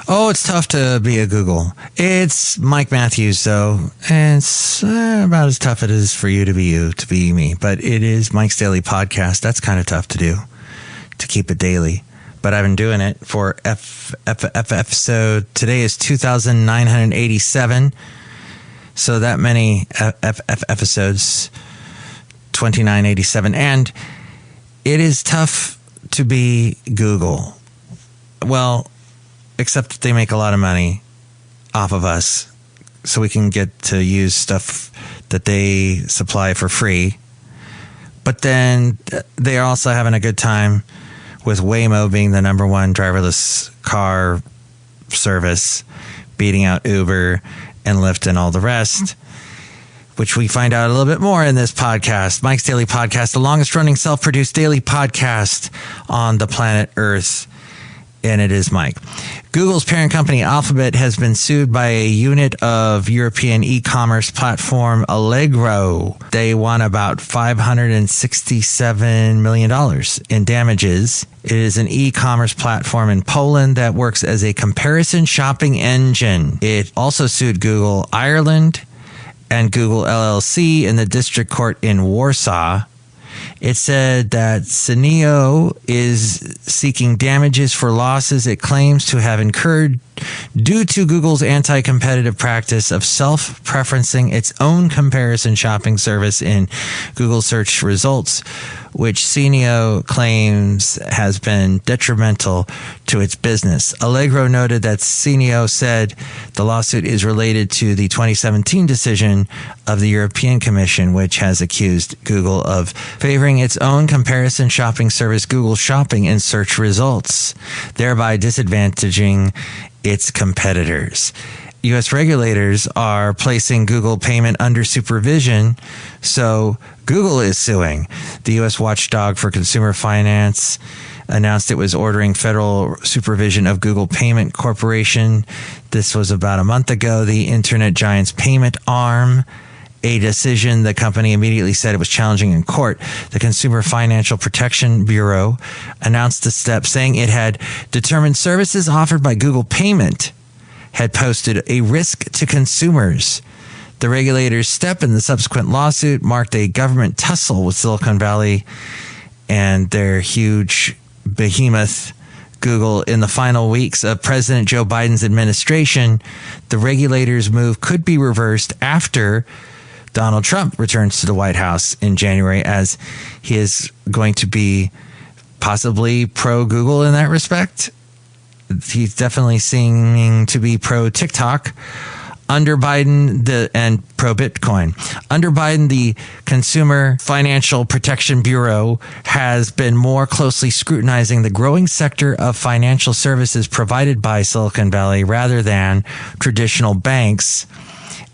Oh, it's tough to be a Google. It's Mike Matthews, though, and it's about as tough it is for you, to be me. But it is Mike's Daily Podcast. That's kind of tough to do, to keep it daily. But I've been doing it for episode. Today is 2,987. So that many episodes, 2,987. And it is tough to be Google. Well, except that they make a lot of money off of us, so we can get to use stuff that they supply for free. But then they are also having a good time with Waymo being the number one driverless car service, beating out Uber and Lyft and all the rest, which we find out a little bit more in this podcast. Mike's Daily Podcast, the longest running self-produced daily podcast on the planet Earth. And it is Mike. Google's parent company Alphabet has been sued by a unit of European e-commerce platform Allegro. They won about $567 million in damages. It is an e-commerce platform in Poland that works as a comparison shopping engine. It also sued Google Ireland and Google LLC in the district court in Warsaw. It said that Cineo is seeking damages for losses it claims to have incurred due to Google's anti-competitive practice of self-preferencing its own comparison shopping service in Google search results, which Cineo claims has been detrimental to its business. Allegro noted that Cineo said the lawsuit is related to the 2017 decision of the European Commission, which has accused Google of favoring its own comparison shopping service, Google Shopping, in search results, thereby disadvantaging its competitors. U.S. regulators are placing Google payment under supervision, so Google is suing. The U.S. watchdog for consumer finance announced it was ordering federal supervision of Google Payment Corporation. This was about a month ago. The internet giant's payment arm, a decision the company immediately said it was challenging in court. The Consumer Financial Protection Bureau announced the step, saying it had determined services offered by Google Payment had posted a risk to consumers. The regulator's step in the subsequent lawsuit marked a government tussle with Silicon Valley and their huge behemoth, Google. In the final weeks of President Joe Biden's administration, the regulator's move could be reversed after Donald Trump returns to the White House in January, as he is going to be possibly pro-Google in that respect. He's definitely seeming to be pro-TikTok under Biden and pro-Bitcoin. Under Biden, the Consumer Financial Protection Bureau has been more closely scrutinizing the growing sector of financial services provided by Silicon Valley rather than traditional banks.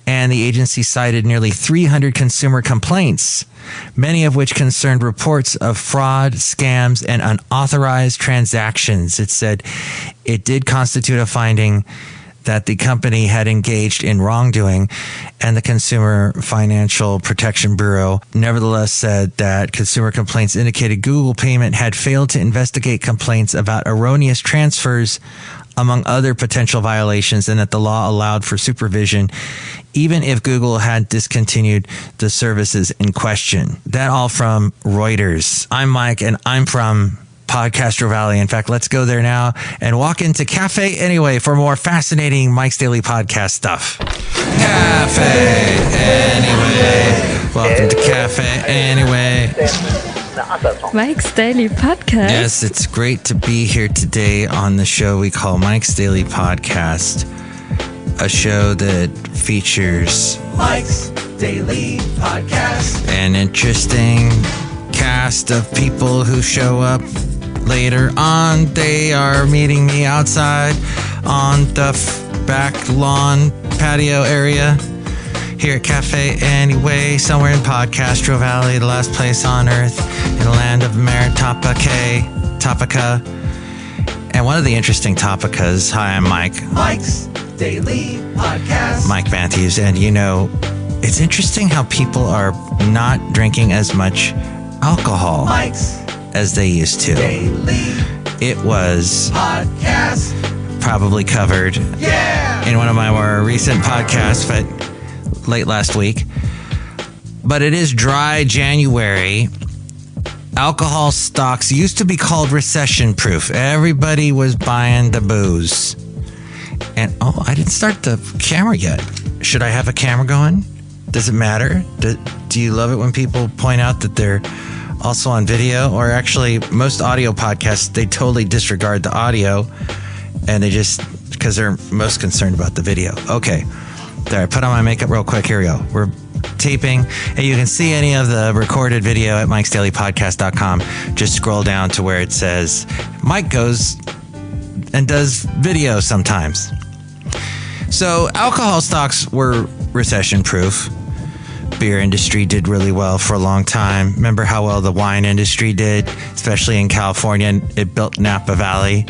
And the agency cited nearly 300 consumer complaints, many of which concerned reports of fraud, scams, and unauthorized transactions. It said it did constitute a finding that the company had engaged in wrongdoing, and the Consumer Financial Protection Bureau nevertheless said that consumer complaints indicated Google Payment had failed to investigate complaints about erroneous transfers, among other potential violations, and that the law allowed for supervision even if Google had discontinued the services in question. That all from Reuters. I'm Mike, and I'm from podCastro Valley. In fact, let's go there now and walk into Café Anyway for more fascinating Mike's Daily Podcast stuff. Café Anyway. Welcome to Café Anyway. Mike's Daily Podcast. Yes, it's great to be here today on the show we call Mike's Daily Podcast, a show that features Mike's Daily Podcast, an interesting cast of people who show up later on. They are meeting me outside on the back lawn patio area here at Café Anyway, somewhere in podCastro Valley, the last place on earth in the land of Topica. And one of the interesting topicas. Hi, I'm Mike. Mike's Daily Podcast. Mike Matthews. And you know, it's interesting how people are not drinking as much alcohol Mike's as they used to. Daily It was Podcast. probably covered in one of my more recent podcasts, but late last week. But it is dry January. Alcohol stocks used to be called recession proof. Everybody was buying the booze. And I didn't start the camera yet. Should I have a camera going? Does it matter? Do you love it when people point out that they're also on video? Or actually, most audio podcasts, they totally disregard the audio, and they just, because they're most concerned about the video. Okay. There, I put on my makeup real quick. Here we go. We're taping, and you can see any of the recorded video at mikesdailypodcast.com. Just scroll down to where it says Mike goes and does video sometimes. So alcohol stocks were recession proof. Beer industry did really well for a long time. Remember how well the wine industry did, especially in California? It built Napa Valley.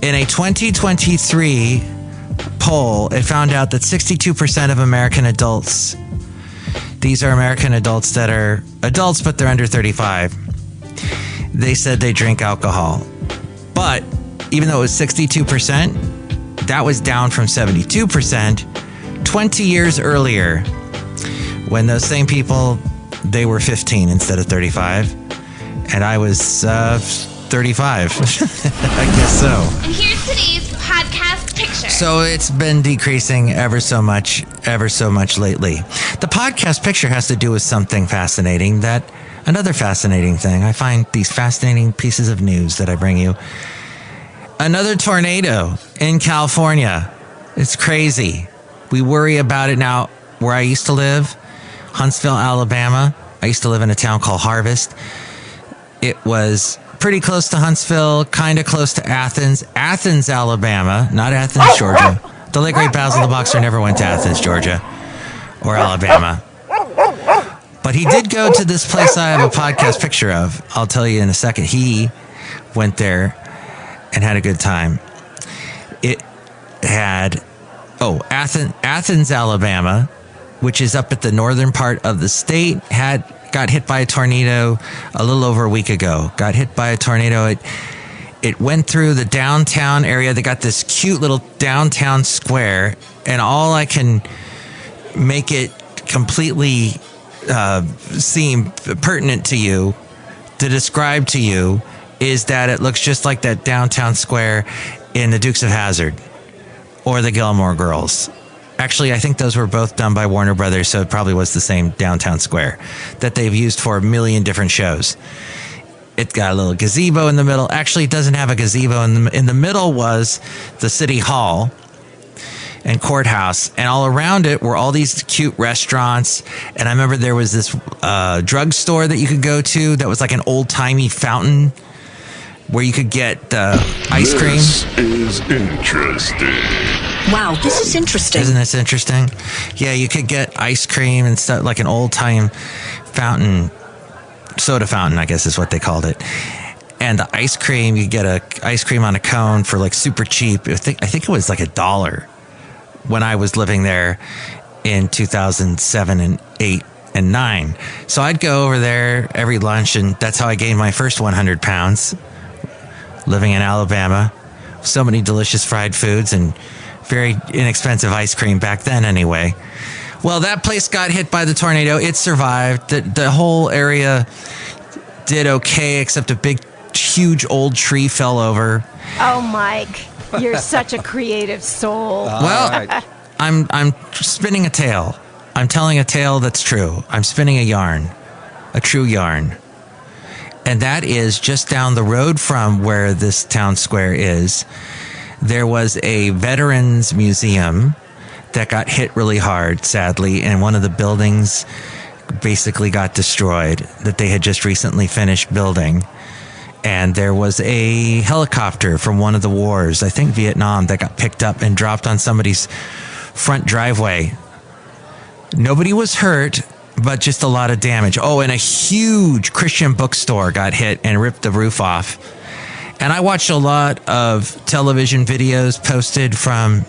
In a 2023 poll, it found out that 62% of American adults, these are American adults that are adults, but they're under 35, they said they drink alcohol. But even though it was 62%, that was down from 72% 20 years earlier, when those same people, they were 15 instead of 35, and I was 35. I guess so. And here's today's podcast picture. So it's been decreasing ever so much lately. The podcast picture has to do with something fascinating. Another fascinating thing. I find these fascinating pieces of news that I bring you. Another tornado in California. It's crazy. We worry about it now. Where I used to live, Huntsville, Alabama. I used to live in a town called Harvest. It was pretty close to Huntsville, kind of close to Athens. Athens, Alabama, not Athens, Georgia. The late great Basil the Boxer never went to Athens, Georgia, or Alabama. But he did go to this place I have a podcast picture of. I'll tell you in a second. He went there and had a good time. It had, Athens, Alabama, which is up at the northern part of the state, got hit by a tornado a little over a week ago. Got hit by a tornado. It went through the downtown area. They got this cute little downtown square, and all I can make it completely seem pertinent to you, to describe to you, is that it looks just like that downtown square in the Dukes of Hazzard or the Gilmore Girls. Actually, I think those were both done by Warner Brothers, so it probably was the same downtown square that they've used for a million different shows. It got a little gazebo in the middle. Actually, it doesn't have a gazebo. In the middle was the city hall and courthouse, and all around it were all these cute restaurants. And I remember there was this drugstore that you could go to that was like an old-timey fountain where you could get ice cream. This is interesting. Wow, this is interesting. Isn't this interesting? Yeah, you could get ice cream and stuff, like an old-time fountain, soda fountain, I guess is what they called it. And the ice cream, you get a ice cream on a cone for like super cheap. I think it was like $1 when I was living there in 2007 and 8 and 9. So I'd go over there every lunch, and that's how I gained my first 100 pounds living in Alabama. So many delicious fried foods and very inexpensive ice cream back then anyway. Well, that place got hit by the tornado. It survived. The whole area did okay, except a big, huge old tree fell over. Oh, Mike, you're such a creative soul. Well, I'm spinning a tale. I'm telling a tale that's true. I'm spinning a yarn, a true yarn. And that is just down the road from where this town square is. There was a veterans museum that got hit really hard, sadly, and one of the buildings basically got destroyed that they had just recently finished building. And there was a helicopter from one of the wars, I think Vietnam, that got picked up and dropped on somebody's front driveway. Nobody was hurt, but just a lot of damage. Oh, and a huge Christian bookstore got hit and ripped the roof off. And I watched a lot of television videos posted from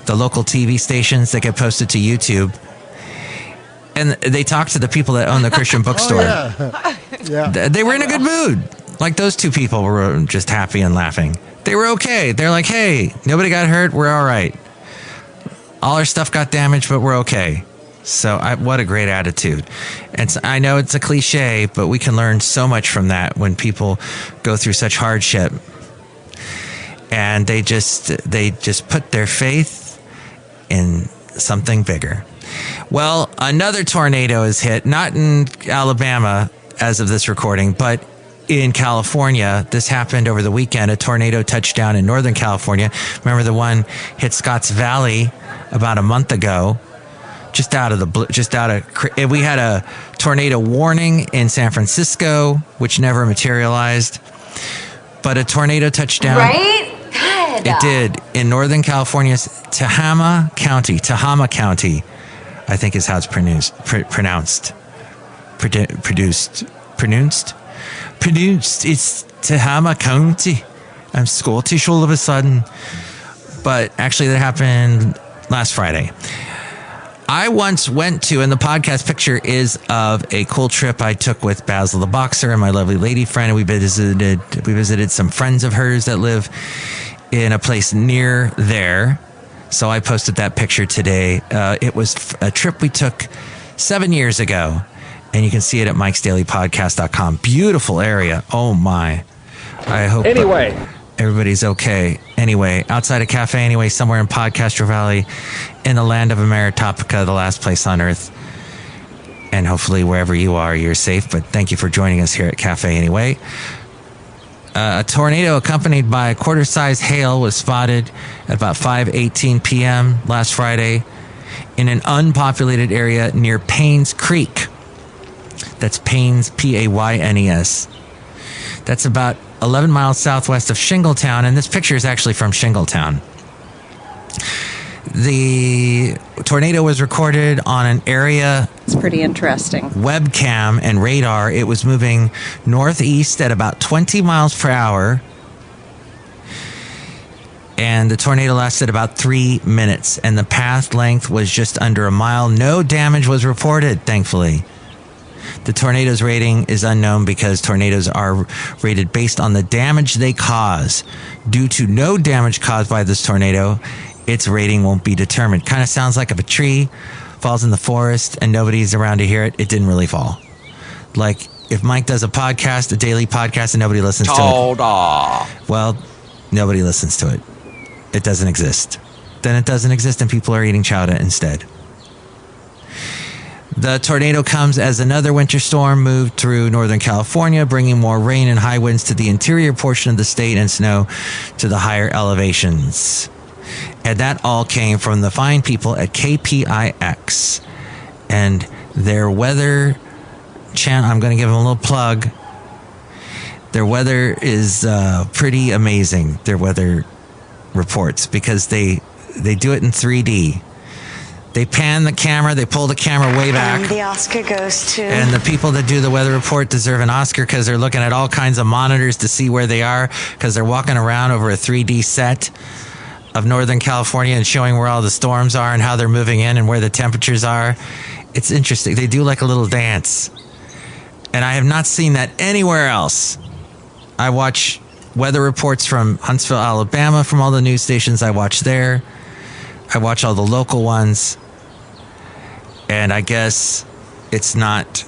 the local TV stations that get posted to YouTube. And they talked to the people that own the Christian bookstore. Yeah. They were in a good mood. Like those two people were just happy and laughing. They were okay. They're like, hey, nobody got hurt. We're all right. All our stuff got damaged, but we're okay. So what a great attitude. And I know it's a cliche, but we can learn so much from that when people go through such hardship. And they just put their faith in something bigger. Well, another tornado is hit, not in Alabama as of this recording, but in California. This happened over the weekend. A tornado touched down in Northern California. Remember the one hit Scotts Valley about a month ago? We had a tornado warning in San Francisco, which never materialized. But a tornado touched down. Right? God. It did in Northern California's Tehama County, I think is how it's pronounced. It's Tehama County. I'm Scottish all of a sudden. But actually that happened last Friday. I once went to, and the podcast picture is of a cool trip I took with Basil the Boxer and my lovely lady friend. And we visited some friends of hers that live in a place near there. So I posted that picture today. It was a trip we took 7 years ago. And you can see it at mikesdailypodcast.com. Beautiful area. Oh my. I hope everybody's okay. Anyway, outside of Café Anyway, somewhere in PodCastro Valley, in the land of Ameritopica, the last place on earth. And hopefully wherever you are, you're safe. But thank you for joining us here at Café Anyway. A tornado accompanied by a quarter-size hail was spotted at about 5:18 p.m. last Friday in an unpopulated area near Paynes Creek. That's Paynes, Paynes. That's about 11 miles southwest of Shingletown, and this picture is actually from Shingletown. The tornado was recorded on an area. It's pretty interesting. Webcam and radar. It was moving northeast at about 20 miles per hour. And the tornado lasted about 3 minutes, and the path length was just under a mile. No damage was reported, thankfully. The tornado's rating is unknown because tornadoes are rated based on the damage they cause. Due to no damage caused by this tornado, its rating won't be determined. Kind of sounds like if a tree falls in the forest and nobody's around to hear it, it didn't really fall. Like if Mike does a podcast, a daily podcast, and nobody listens to it. Well, nobody listens to it. It doesn't exist. Then it doesn't exist and people are eating chowder instead. The tornado comes as another winter storm moved through Northern California, bringing more rain and high winds to the interior portion of the state and snow to the higher elevations. And that all came from the fine people at KPIX and their weather channel. I'm going to give them a little plug. Their weather is pretty amazing, their weather reports, because they do it in 3D. They pan the camera, they pull the camera way back. And the Oscar goes to... And the people that do the weather report deserve an Oscar because they're looking at all kinds of monitors to see where they are because they're walking around over a 3D set of Northern California and showing where all the storms are and how they're moving in and where the temperatures are. It's interesting. They do like a little dance. And I have not seen that anywhere else. I watch weather reports from Huntsville, Alabama, from all the news stations I watch there. I watch all the local ones. And I guess it's not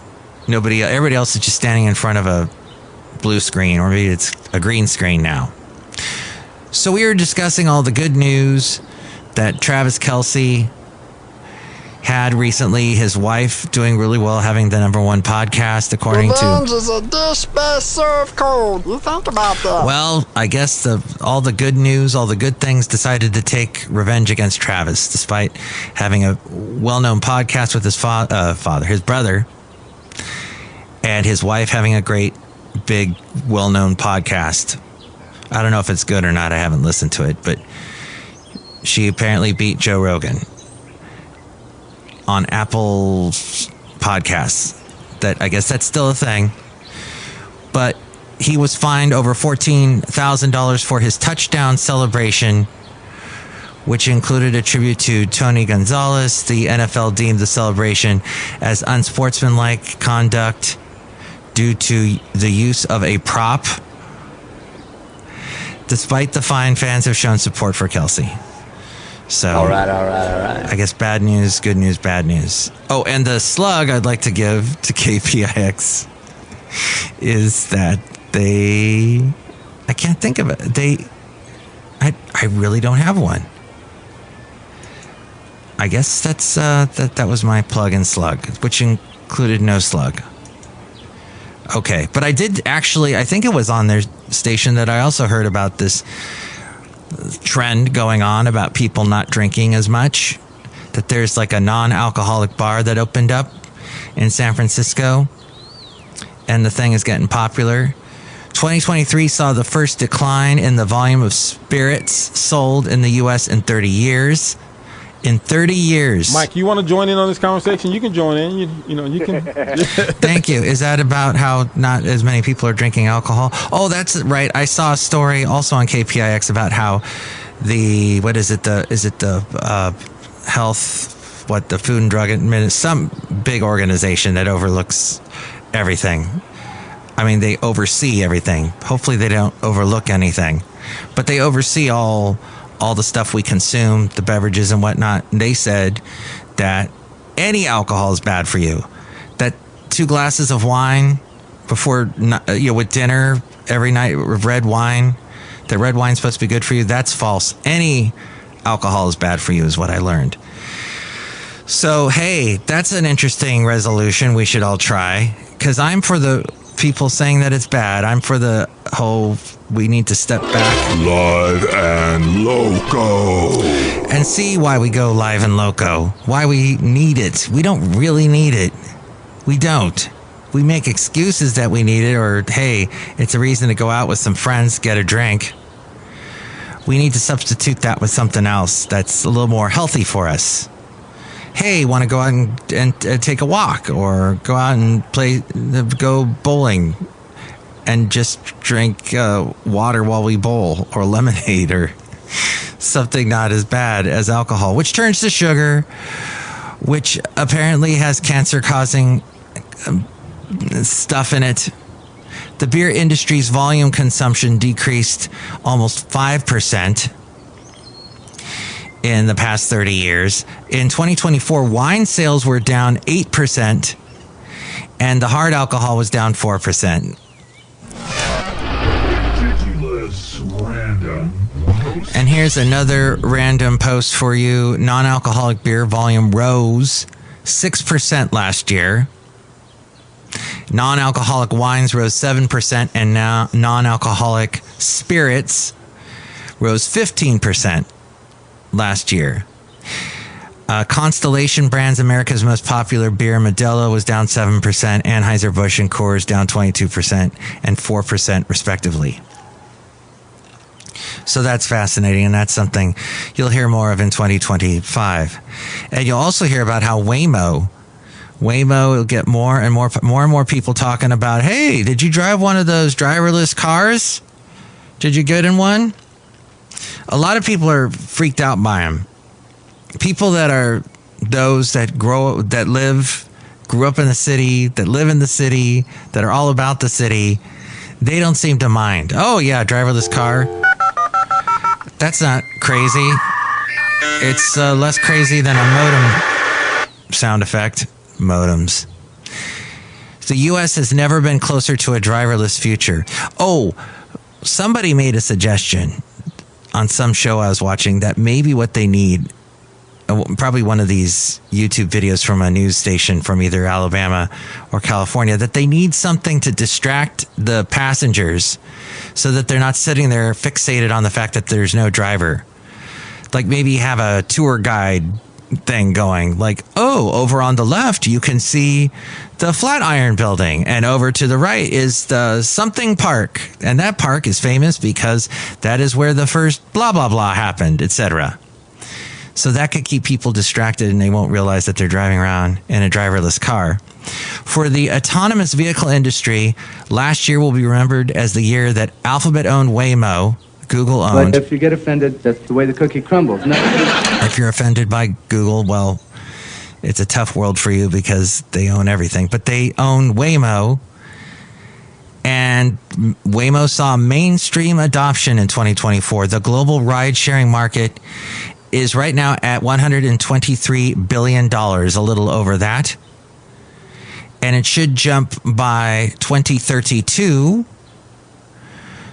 everybody else is just standing in front of a blue screen, or maybe it's a green screen now. So we were discussing all the good news that Travis Kelce had recently. His wife doing really well, having the #1 podcast, according Revenge to... is a dish best served cold. You think about that. Well, I guess all the good news, all the good things decided to take revenge against Travis, despite having a well-known podcast with his his brother, and his wife having a great, big, well-known podcast. I don't know if it's good or not. I haven't listened to it, but she apparently beat Joe Rogan on Apple Podcasts. That I guess that's still a thing. But he was fined over $14,000 for his touchdown celebration, which included a tribute to Tony Gonzalez. The NFL deemed the celebration as unsportsmanlike conduct due to the use of a prop despite the fine, fans have shown support for Kelsey. So, all right. I guess bad news, good news, bad news. Oh, and the slug I'd like to give to KPIX is that I can't think of it. I really don't have one. I guess that was my plug and slug, which included no slug. Okay, but I did actually, I think it was on their station that I also heard about this trend going on about people not drinking as much, that there's like a non-alcoholic bar that opened up in San Francisco, and the thing is getting popular. 2023 saw the first decline in the volume of spirits sold in the U.S. in 30 years. In 30 years. Mike, you want to join in on this conversation? You can join in. You can. Thank you. Is that about how not as many people are drinking alcohol? Oh, that's right. I saw a story also on KPIX about how the Food and Drug Administration, some big organization that overlooks everything. I mean, they oversee everything. Hopefully they don't overlook anything, but they oversee all the stuff we consume, the beverages and whatnot. And they said that any alcohol is bad for you. That 2 glasses of wine before, with dinner every night, red wine, that red wine's supposed to be good for you. That's false. Any alcohol is bad for you is what I learned. So, hey, that's an interesting resolution we should all try, because I'm for the people saying that it's bad. I'm for the whole, we need to step back. Live and loco. And see why we go live and loco. Why we need it. We don't really need it. We don't. We make excuses that we need it, or, hey, it's a reason to go out with some friends, get a drink. We need to substitute that with something else that's a little more healthy for us. Hey, want to go out and take a walk, or go out and go bowling and just drink water while we bowl, or lemonade, or something not as bad as alcohol, which turns to sugar, which apparently has cancer-causing stuff in it. The beer industry's volume consumption decreased almost 5% in the past 30 years. In 2024, wine sales were down 8%, and the hard alcohol was down 4%. Ridiculous random. And here's another random post for you. Non-alcoholic beer volume rose 6% last year. Non-alcoholic wines rose 7%, and now non-alcoholic spirits rose 15% last year. Constellation Brands, America's most popular beer, Modelo, was down 7%. Anheuser-Busch and Coors down 22% and 4% respectively. So that's fascinating, and that's something you'll hear more of in 2025. And you'll also hear about how Waymo will get more and more people talking about, hey, did you drive one of those driverless cars? Did you get in one? A lot of people are freaked out by them. People that are those that grew up in the city, that live in the city, that are all about the city, they don't seem to mind. Oh, yeah, driverless car. That's not crazy. It's less crazy than a modem sound effect. Modems. The U.S. has never been closer to a driverless future. Oh, somebody made a suggestion on some show I was watching that maybe what they need, probably one of these YouTube videos from a news station from either Alabama or California, that they need something to distract the passengers so that they're not sitting there fixated on the fact that there's no driver. Like maybe have a tour guide thing going, like, oh, over on the left you can see the Flatiron Building, and over to the right is the something park, and that park is famous because that is where the first blah blah blah happened, etc. So that could keep people distracted and they won't realize that they're driving around in a driverless car. For the autonomous vehicle industry, last year will be remembered as the year that Alphabet owned Waymo, Google owned. But if you get offended, that's the way the cookie crumbles. No. If you're offended by Google, well, it's a tough world for you because they own everything. But they own Waymo, and And Waymo saw mainstream adoption in 2024. The global ride-sharing market is right now at $123 billion, a little over that. And it should jump by 2032.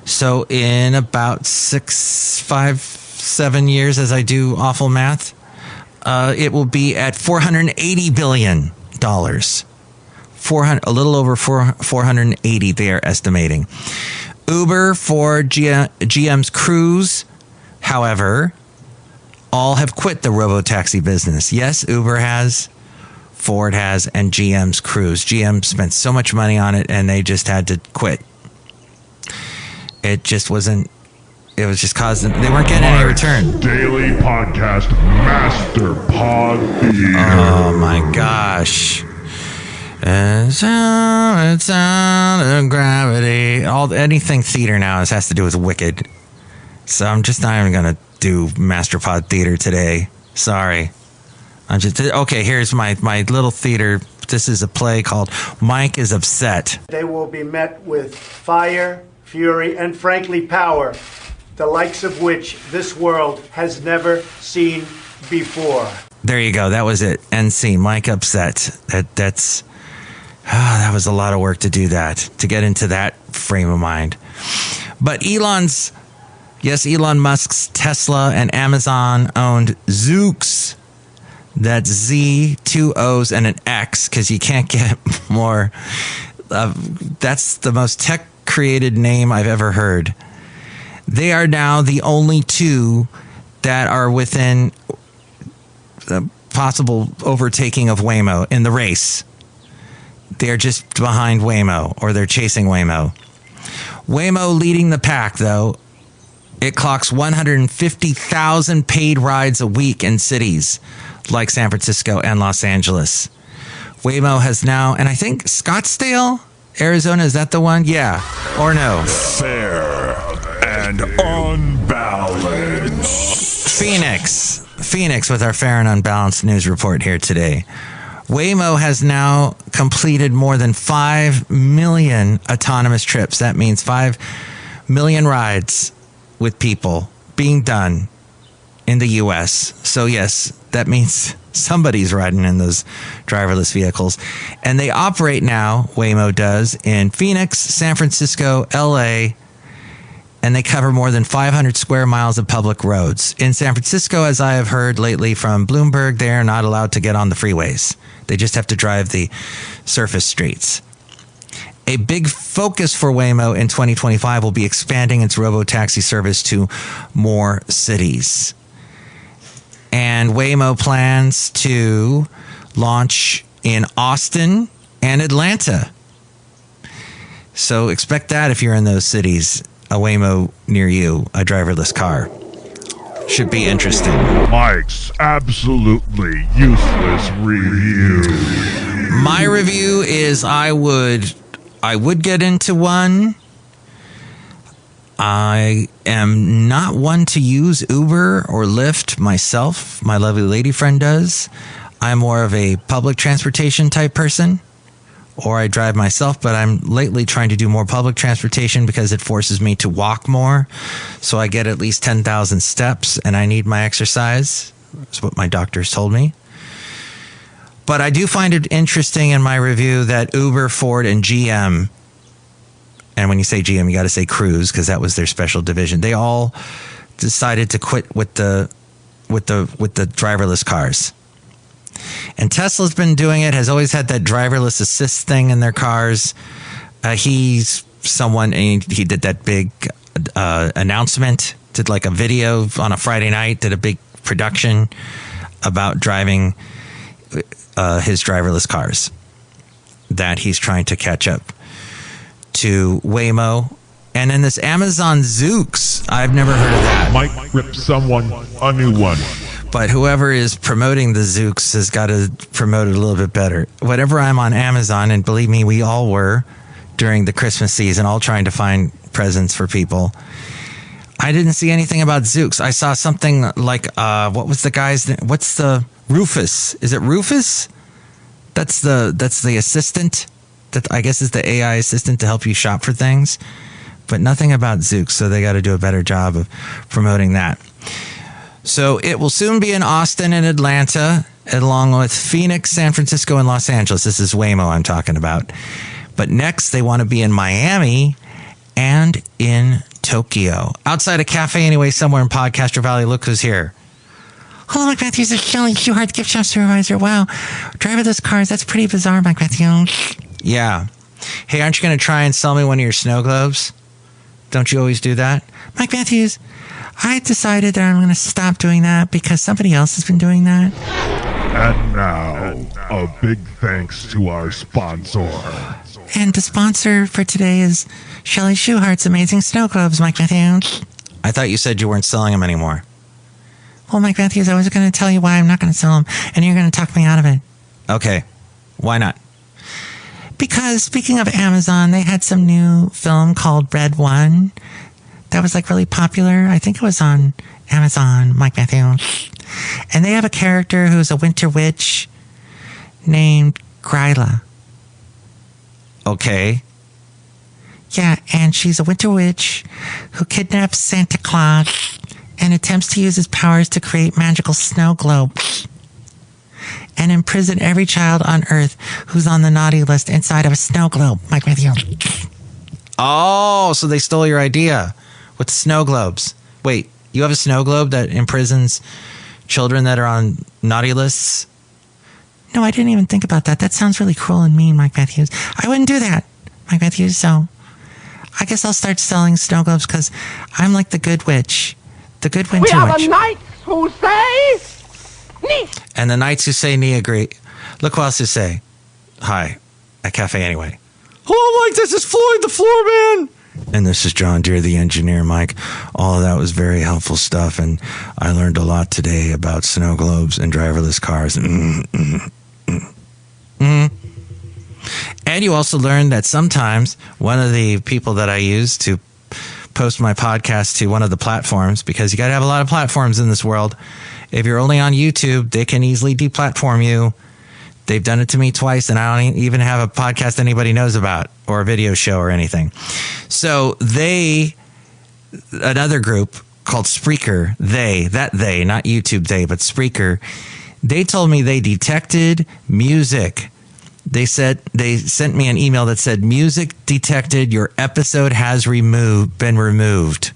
So in about 7 years, as I do awful math, it will be at $480 billion. A little over 480 they are estimating. Uber, Ford, GM's Cruise, however, all have quit the robotaxi business. Yes, Uber has, Ford has, and GM's Cruise. GM spent so much money on it and they just had to quit. It just wasn't, it was just causing, they weren't getting any return. Daily podcast master pod theater. Oh my gosh. It's out of gravity. Anything theater now has to do with Wicked. So I'm just not even going to do Masterpod Theater today. Sorry. Okay, here's my little theater. This is a play called Mike is Upset. They will be met with fire, fury, and frankly power, the likes of which this world has never seen before. There you go. That was it. End scene. Mike Upset. That was a lot of work to do that, to get into that frame of mind. But Elon Musk's Tesla and Amazon owned Zoox. That's Z, 2 O's and an X, because you can't get more. That's the most tech-created name I've ever heard. They are now the only two that are within the possible overtaking of Waymo in the race. They're just behind Waymo, or they're chasing Waymo. Waymo leading the pack, though. It clocks 150,000 paid rides a week in cities like San Francisco and Los Angeles. Waymo has now, and I think Scottsdale, Arizona, is that the one? Yeah. Or no? Fair and unbalanced. Phoenix with our fair and unbalanced news report here today. Waymo has now completed more than 5 million autonomous trips. That means 5 million rides with people being done in the U.S. So, yes, that means somebody's riding in those driverless vehicles. And they operate now, Waymo does, in Phoenix, San Francisco, L.A., and they cover more than 500 square miles of public roads. In San Francisco, as I have heard lately from Bloomberg, they are not allowed to get on the freeways. They just have to drive the surface streets. A big focus for Waymo in 2025 will be expanding its robotaxi service to more cities. And Waymo plans to launch in Austin and Atlanta. So expect that if you're in those cities, a Waymo near you, a driverless car. Should be interesting. Mike's absolutely useless review. My review is I would get into one. I am not one to use Uber or Lyft myself. My lovely lady friend does. I'm more of a public transportation type person. Or I drive myself, but I'm lately trying to do more public transportation because it forces me to walk more. So I get at least 10,000 steps and I need my exercise. That's what my doctors told me. But I do find it interesting in my review that Uber, Ford, and GM, and when you say GM, you got to say Cruise because that was their special division. They all decided to quit with the driverless cars. And Tesla's been doing it, has always had that driverless assist thing in their cars. He's someone, and he did that big announcement, did like a video on a Friday night, did a big production about driving his driverless cars that he's trying to catch up to Waymo. And then this Amazon Zoox, I've never heard of that. Mike ripped someone a new one. But whoever is promoting the Zoox has got to promote it a little bit better. Whenever I'm on Amazon, and believe me, we all were during the Christmas season, all trying to find presents for people. I didn't see anything about Zoox. I saw something like, what was the guy's name? What's the Rufus? Is it Rufus? That's the assistant that I guess is the AI assistant to help you shop for things, but nothing about Zoox. So they got to do a better job of promoting that. So it will soon be in Austin and Atlanta, along with Phoenix, San Francisco, and Los Angeles. This is Waymo I'm talking about. But next, they want to be in Miami and in Tokyo. Outside of Café Anyway, somewhere in Podcastro Valley, look who's here. Hello, Mike Matthews. It's Chely Shoehart, gift shop supervisor. Wow, driverless cars. That's pretty bizarre, Mike Matthews. Yeah. Hey, aren't you going to try and sell me one of your snow globes? Don't you always do that? Mike Matthews, I decided that I'm going to stop doing that because somebody else has been doing that. And now, a big thanks to our sponsor. And the sponsor for today is Chely Shoehart's Amazing Snow Globes, Mike Matthews. I thought you said you weren't selling them anymore. Well, Mike Matthews, I was going to tell you why I'm not going to sell them, and you're going to talk me out of it. Okay. Why not? Because speaking of Amazon, they had some new film called Red One that was like really popular. I think it was on Amazon, Mike Matthews. And they have a character who's a winter witch named Gryla. Okay. Yeah, and she's a winter witch who kidnaps Santa Claus and attempts to use his powers to create magical snow globes and imprison every child on Earth who's on the naughty list inside of a snow globe. Mike Matthews. Oh, so they stole your idea with snow globes. Wait, you have a snow globe that imprisons children that are on naughty lists? No, I didn't even think about that. That sounds really cruel and mean, Mike Matthews. I wouldn't do that, Mike Matthews. So I guess I'll start selling snow globes because I'm like the good witch. The good winter witch. We have a knight who says nee. And the knights who say nee agree. Look who else who say hi at Café Anyway. Hello, Mike. This is Floyd the Floorman. And this is John Deere, the engineer, Mike. All of that was very helpful stuff, and I learned a lot today about snow globes and driverless cars. And you also learned that sometimes one of the people that I use to post my podcast to one of the platforms, because you got to have a lot of platforms in this world. If you're only on YouTube, they can easily deplatform you. They've done it to me twice, and I don't even have a podcast anybody knows about or a video show or anything. So another group called Spreaker, not YouTube they, but Spreaker, they told me they detected music. They sent me an email that said, music detected, your episode has been removed.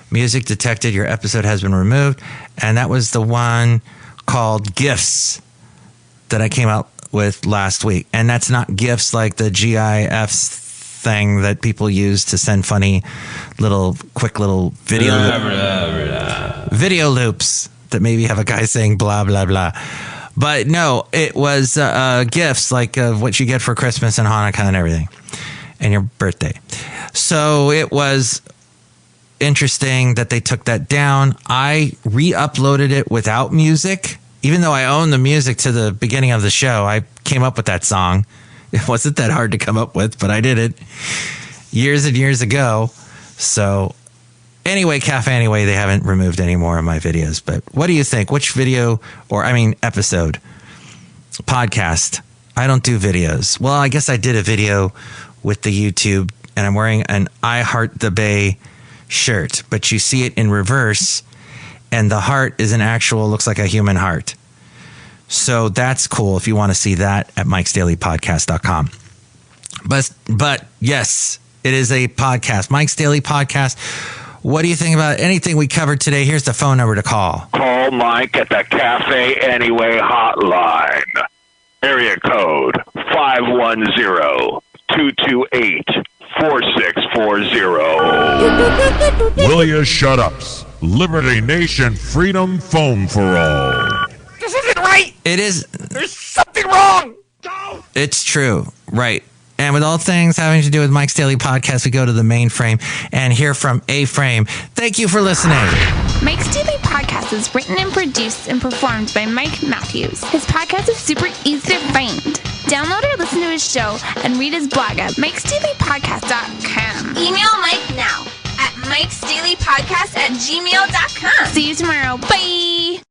Music detected, your episode has been removed. And that was the one called GIFs that I came out with last week. And that's not GIFs like the GIFs thing that people use to send funny quick little video loops that maybe have a guy saying blah, blah, blah. But no, it was gifts like what you get for Christmas and Hanukkah and everything and your birthday. So it was interesting that they took that down. I re-uploaded it without music. Even though I own the music to the beginning of the show, I came up with that song. It wasn't that hard to come up with, but I did it years and years ago. So anyway, Café Anyway, they haven't removed any more of my videos. But what do you think? Which episode, podcast? I don't do videos. Well, I guess I did a video with the YouTube, and I'm wearing an I Heart the Bay shirt. But you see it in reverse, and the heart is looks like a human heart. So that's cool if you want to see that at mikesdailypodcast.com. But yes, it is a podcast, Mike's Daily Podcast. What do you think about anything we covered today? Here's the phone number to call. Call Mike at the Café Anyway hotline. Area code 510-228-4640. Will you shut ups? Liberty Nation Freedom Phone for All. This isn't right. It is. There's something wrong. Go. It's true. Right. And with all things having to do with Mike's Daily Podcast, we go to the mainframe and hear from A-Frame. Thank you for listening. Mike's Daily Podcast is written and produced and performed by Mike Matthews. His podcast is super easy to find. Download or listen to his show and read his blog at mikesdailypodcast.com. Email Mike now at mikesdailypodcast@gmail.com. See you tomorrow. Bye.